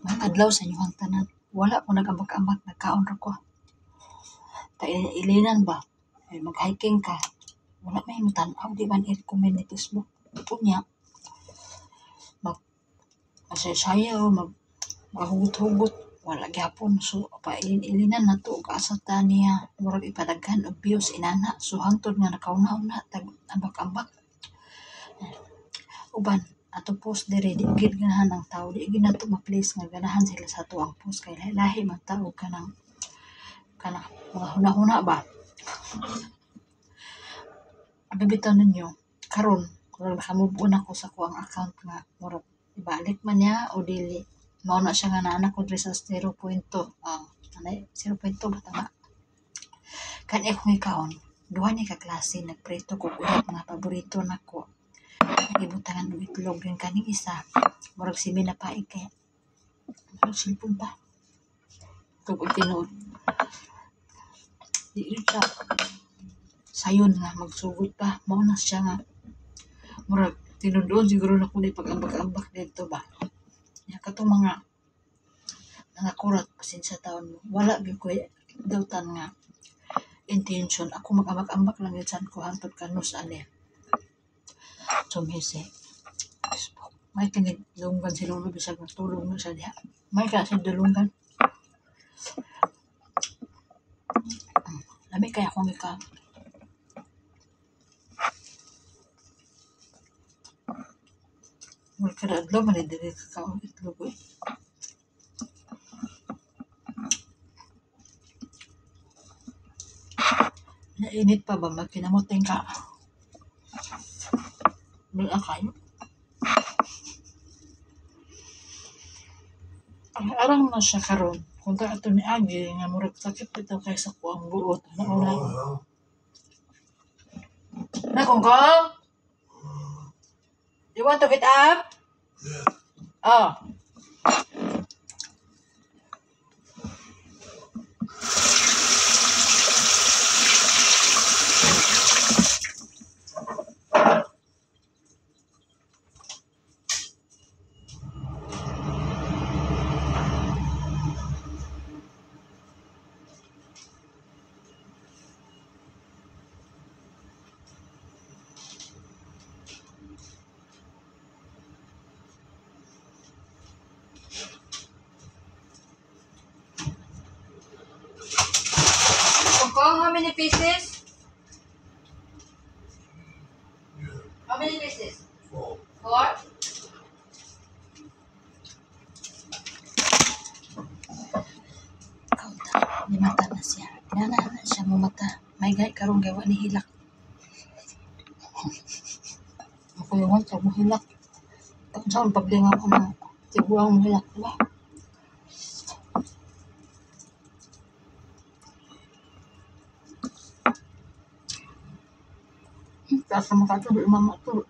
Mga adlaw sa inyong tanan. Wala ko nag-ambak-ambak, nagkaon ra ko. Ilinan ba? Ay mag-hiking ka. Wala may mutanaw, di ba i-recommend ni Facebook? Unya, masaya-sayaw, mahugot-hugot, wala gyapon. So, pailin-ilinan na to, kaasa ta niya, murag ipadaghan og views inana. So, hangtod nga nakaunaw na, ambak-ambak. Uban, ato post dire, di gid ganahan ang tao, di gid nato ma-place nga ganahan sila sa ato ang post, kay lahi man tao kanang mga huna-huna ba. Bibitaw ninyo, karon murag nakamove on ako sa kuang account nga murag ibalik man niya o dili. Mao na siya nga naa ko diri sa 0.2. Anay 0.2 ba tama? Kani akong ikaon, duha ni ka klase nagprito ko ulat mga paborito nako. Nagibutangan og itlog din kaning isa. Murag simi na paig kay. Murag silpon pa. Tugod tinuod. Di rin siya sayon nga magsugod pa. Mao na siya nga murag tinuod siguro na ko ni pag-ambak-ambak dito ba. Ya katong mga kurat pasensya taon mo. Wala gyud ko dautan nga intention. Ako mag-ambak-ambak lang yun saan ko hantod kanus ani. Sumhisi. May kinidulungan si Lolo bisag magtulong na siya diha. May kasi dulungan. Lami kaya akong ikaw. Mula kada adlaw man dili ka kaon itlog. Nainit pa ba magkinamuting ka? Wala kayo? Ang arang na siya karon. Kung ka ato ni Agi nga murag sakit bitaw kay sa kuang buot. Nauna. Na kung you want to get up? Yeah. Oh. How many pieces? How many pieces? 4. 4? Di mata na siya. Nana na siya mo mata. May gay karong gawa ni hilak. Ako yung sa mo hilak. Tapos saan paglinga ko na tiguang mo hilak. Diba? Tapos sa makato, mama to.